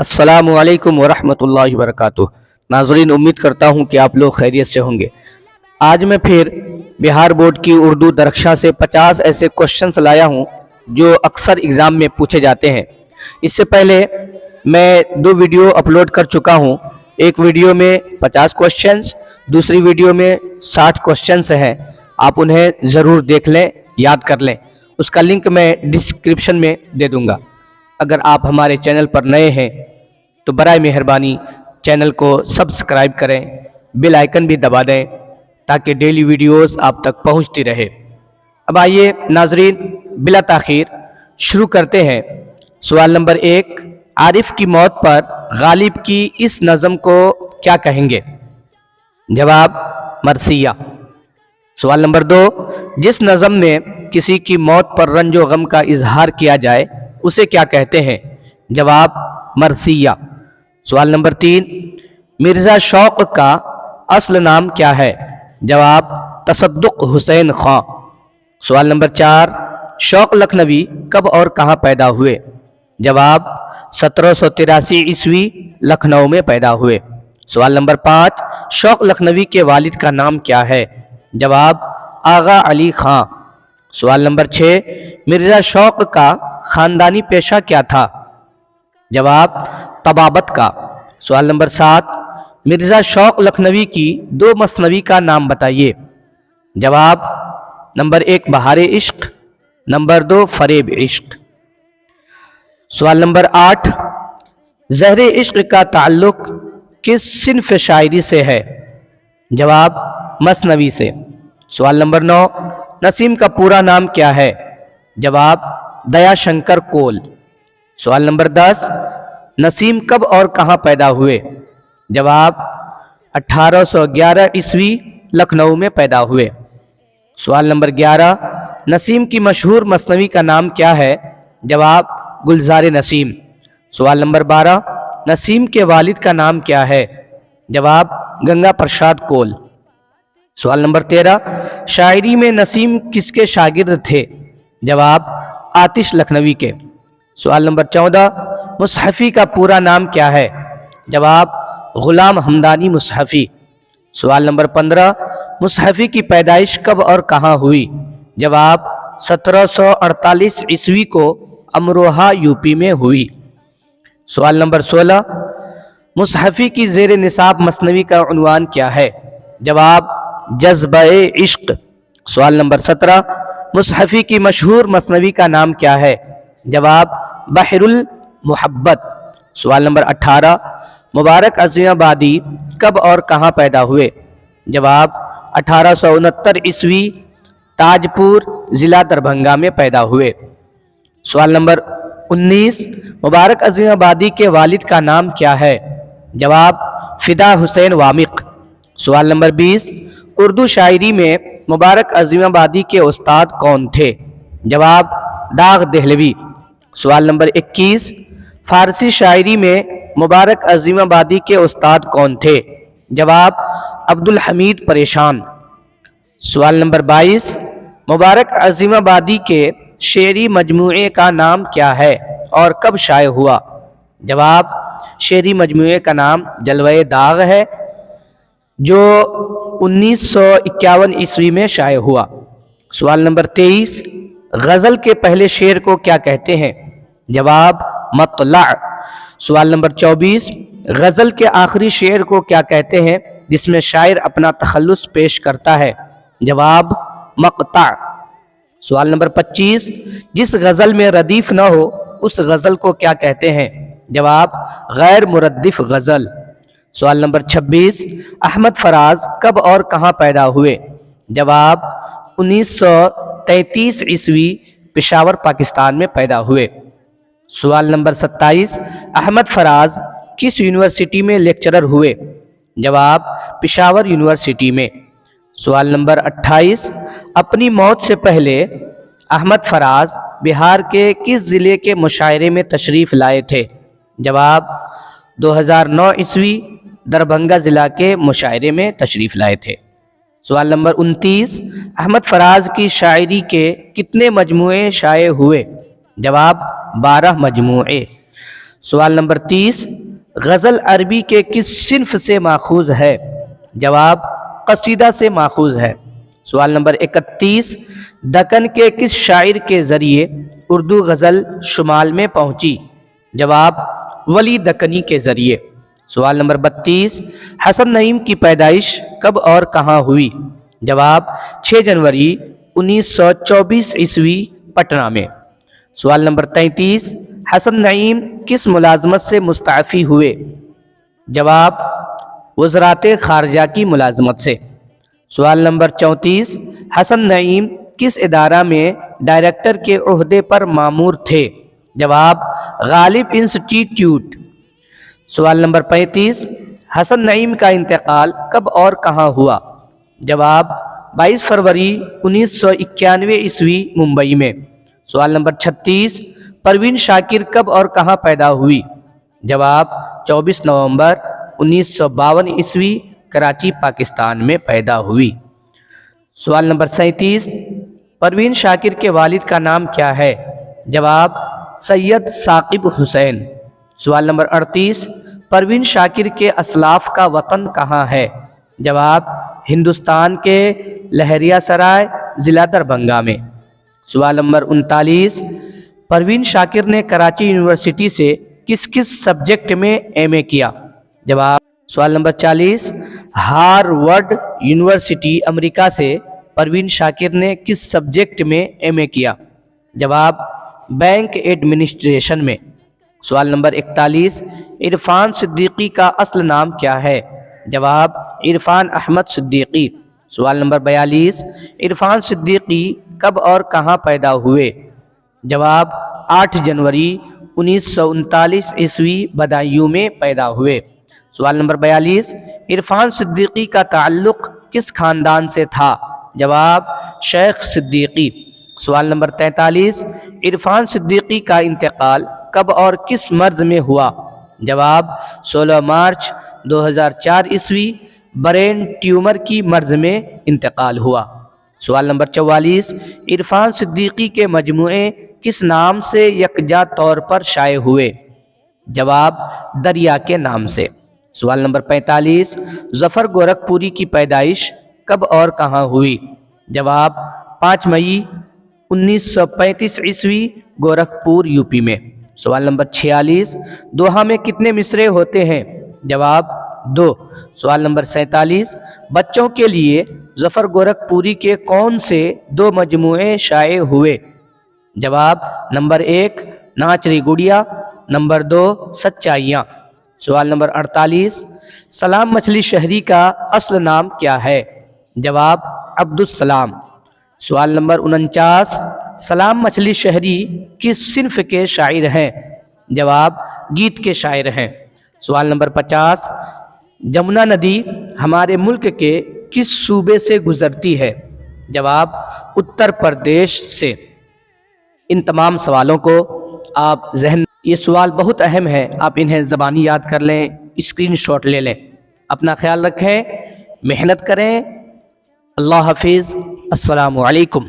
السلام علیکم ورحمۃ اللہ وبرکاتہ۔ ناظرین، امید کرتا ہوں کہ آپ لوگ خیریت سے ہوں گے۔ آج میں پھر بہار بورڈ کی اردو درخشاں سے 50 ایسے کوشچنز لایا ہوں جو اکثر ایگزام میں پوچھے جاتے ہیں۔ اس سے پہلے میں 2 ویڈیو اپلوڈ کر چکا ہوں۔ ایک ویڈیو میں 50 کوشچنز، دوسری ویڈیو میں 60 کوشچنز ہیں۔ آپ انہیں ضرور دیکھ لیں، یاد کر لیں۔ اس کا لنک میں ڈسکرپشن میں دے دوں گا۔ اگر آپ ہمارے چینل پر نئے ہیں تو برائے مہربانی چینل کو سبسکرائب کریں، بیل آئیکن بھی دبا دیں تاکہ ڈیلی ویڈیوز آپ تک پہنچتی رہے۔ اب آئیے ناظرین، بلا تاخیر شروع کرتے ہیں۔ سوال نمبر 1، عارف کی موت پر غالب کی اس نظم کو کیا کہیں گے؟ جواب، مرثیہ۔ سوال نمبر 2، جس نظم میں کسی کی موت پر رنج و غم کا اظہار کیا جائے اسے کیا کہتے ہیں؟ جواب، مرثیہ۔ سوال نمبر 3، مرزا شوق کا اصل نام کیا ہے؟ جواب، تصدق حسین خاں۔ سوال نمبر 4، شوق لکھنوی کب اور کہاں پیدا ہوئے؟ جواب، 1783 عیسوی لکھنؤ میں پیدا ہوئے۔ سوال نمبر 5، شوق لکھنوی کے والد کا نام کیا ہے؟ جواب، آغا علی خاں۔ سوال نمبر 6، مرزا شوق کا خاندانی پیشہ کیا تھا؟ جواب، طبابت کا۔ سوال نمبر 7، مرزا شوق لکھنوی کی 2 مثنوی کا نام بتائیے۔ جواب، نمبر 1 بہار عشق، نمبر 2 فریب عشق۔ سوال نمبر 8، زہر عشق کا تعلق کس صنف شاعری سے ہے؟ جواب، مثنوی سے۔ سوال نمبر 9، نسیم کا پورا نام کیا ہے؟ جواب، دیا شنکر کول۔ سوال نمبر 10، نسیم کب اور کہاں پیدا ہوئے؟ جواب، 1811 عیسوی لکھنؤ میں پیدا ہوئے۔ سوال نمبر 11، نسیم کی مشہور مثنوی کا نام کیا ہے؟ جواب، گلزار نسیم۔ سوال نمبر 12، نسیم کے والد کا نام کیا ہے؟ جواب، گنگا پرساد کول۔ سوال نمبر 13، شاعری میں نسیم کس کے شاگرد تھے؟ جواب، آتش لکھنوی کے۔ سوال نمبر 14، مصحفی کا پورا نام کیا ہے؟ جواب، غلام حمدانی مصحفی۔ سوال نمبر 15، مصحفی کی پیدائش کب اور کہاں ہوئی؟ جواب، 1748 عیسوی کو امروہہ یوپی میں ہوئی۔ سوال نمبر 16، مصحفی کی زیر نصاب مثنوی کا عنوان کیا ہے؟ جواب، جذبہ عشق۔ سوال نمبر 17، مصحفی کی مشہور مثنوی کا نام کیا ہے؟ جواب، بحر المحبت۔ سوال نمبر 18، مبارک عظیم آبادی کب اور کہاں پیدا ہوئے؟ جواب، 1869 عیسوی تاج پور ضلع دربھنگا میں پیدا ہوئے۔ سوال نمبر 19، مبارک عظیم آبادی کے والد کا نام کیا ہے؟ جواب، فدا حسین وامق۔ سوال نمبر 20، اردو شاعری میں مبارک عظیم آبادی کے استاد کون تھے؟ جواب، داغ دہلوی۔ سوال نمبر 21، فارسی شاعری میں مبارک عظیم آبادی کے استاد کون تھے؟ جواب، عبدالحمید پریشان۔ سوال نمبر 22، مبارک عظیم آبادی کے شعری مجموعے کا نام کیا ہے اور کب شائع ہوا؟ جواب، شعری مجموعے کا نام جلوہ داغ ہے جو 1951 عیسوی میں شائع ہوا۔ سوال نمبر 23، غزل کے پہلے شعر کو کیا کہتے ہیں؟ جواب، مطلع۔ سوال نمبر 24، غزل کے آخری شعر کو کیا کہتے ہیں جس میں شاعر اپنا تخلص پیش کرتا ہے؟ جواب، مقطع۔ سوال نمبر 25، جس غزل میں ردیف نہ ہو اس غزل کو کیا کہتے ہیں؟ جواب، غیر مردف غزل۔ سوال نمبر 26، احمد فراز کب اور کہاں پیدا ہوئے؟ جواب، 1933 عیسوی پشاور پاکستان میں پیدا ہوئے۔ سوال نمبر 27، احمد فراز کس یونیورسٹی میں لیکچرر ہوئے؟ جواب، پشاور یونیورسٹی میں۔ سوال نمبر 28، اپنی موت سے پہلے احمد فراز بہار کے کس ضلع کے مشاعرے میں تشریف لائے تھے؟ جواب، 2009 عیسوی دربھنگا ضلع کے مشاعرے میں تشریف لائے تھے۔ سوال نمبر 29، احمد فراز کی شاعری کے کتنے مجموعے شائع ہوئے؟ جواب، 12 مجموعے۔ سوال نمبر 30، غزل عربی کے کس صنف سے ماخوذ ہے؟ جواب قصیدہ سے ماخوذ ہے۔ سوال نمبر 31، دکن کے کس شاعر کے ذریعے اردو غزل شمال میں پہنچی؟ جواب ولی دکنی کے ذریعے۔ سوال نمبر 32، حسن نعیم کی پیدائش کب اور کہاں ہوئی؟ جواب 6 جنوری 1924 عیسوی پٹنہ میں۔ سوال نمبر 33، حسن نعیم کس ملازمت سے مستعفی ہوئے؟ جواب وزارت خارجہ کی ملازمت سے۔ سوال نمبر 34، حسن نعیم کس ادارہ میں ڈائریکٹر کے عہدے پر مامور تھے؟ جواب غالب انسٹی-ٹیوٹ۔ سوال نمبر 35، حسن نعیم کا انتقال کب اور کہاں ہوا؟ جواب 22 فروری 1991 عیسوی ممبئی میں۔ سوال نمبر 36، پروین شاکر کب اور کہاں پیدا ہوئی؟ جواب 24 نومبر 1952 عیسوی کراچی پاکستان میں پیدا ہوئی۔ سوال نمبر 37، پروین شاکر کے والد کا نام کیا ہے؟ جواب سید ثاقب حسین۔ سوال نمبر 38، پروین شاکر کے اسلاف کا وطن کہاں ہے؟ جواب ہندوستان کے لہریہ سرائے ضلع دربھنگہ میں۔ سوال نمبر 39، پروین شاکر نے کراچی یونیورسٹی سے کس کس سبجیکٹ میں ایم اے کیا؟ جواب سوال نمبر 40، ہارورڈ یونیورسٹی امریکہ سے پروین شاکر نے کس سبجیکٹ میں ایم اے کیا؟ جواب بینک ایڈمنسٹریشن میں۔ سوال نمبر 41، عرفان صدیقی کا اصل نام کیا ہے؟ جواب عرفان احمد صدیقی۔ سوال نمبر 42، عرفان صدیقی کب اور کہاں پیدا ہوئے؟ جواب 8 جنوری 1939 عیسوی بدایوں میں پیدا ہوئے۔ سوال نمبر 42، عرفان صدیقی کا تعلق کس خاندان سے تھا؟ جواب شیخ صدیقی۔ سوال نمبر 43، عرفان صدیقی کا انتقال کب اور کس مرض میں ہوا؟ جواب 16 مارچ 2004 عیسوی برین ٹیومر کی مرض میں انتقال ہوا۔ سوال نمبر 44، عرفان صدیقی کے مجموعے کس نام سے یکجا طور پر شائع ہوئے؟ جواب دریا کے نام سے۔ سوال نمبر 45، ظفر گورکھپوری کی پیدائش کب اور کہاں ہوئی؟ جواب 5 مئی 1935 عیسوی گورکھپور یوپی میں۔ سوال نمبر 46، دوحہ میں کتنے مصرعے ہوتے ہیں؟ جواب 2۔ سوال نمبر 47، بچوں کے لیے ظفر گورکھپوری کے کون سے 2 مجموعے شائع ہوئے؟ جواب نمبر 1 ناچری گڑیا، نمبر 2 سچائیاں۔ سوال نمبر 48، سلام مچھلی شہری کا اصل نام کیا ہے؟ جواب عبدالسلام۔ سوال نمبر 49، سلام مچھلی شہری کس صنف کے شاعر ہیں؟ جواب گیت کے شاعر ہیں۔ سوال نمبر 50، جمنا ندی ہمارے ملک کے کس صوبے سے گزرتی ہے؟ جواب اتر پردیش سے۔ ان تمام سوالوں کو آپ ذہن، یہ سوال بہت اہم ہے، آپ انہیں زبانی یاد کر لیں، اسکرین شاٹ لے لیں۔ اپنا خیال رکھیں، محنت کریں۔ اللہ حافظ، السلام علیکم۔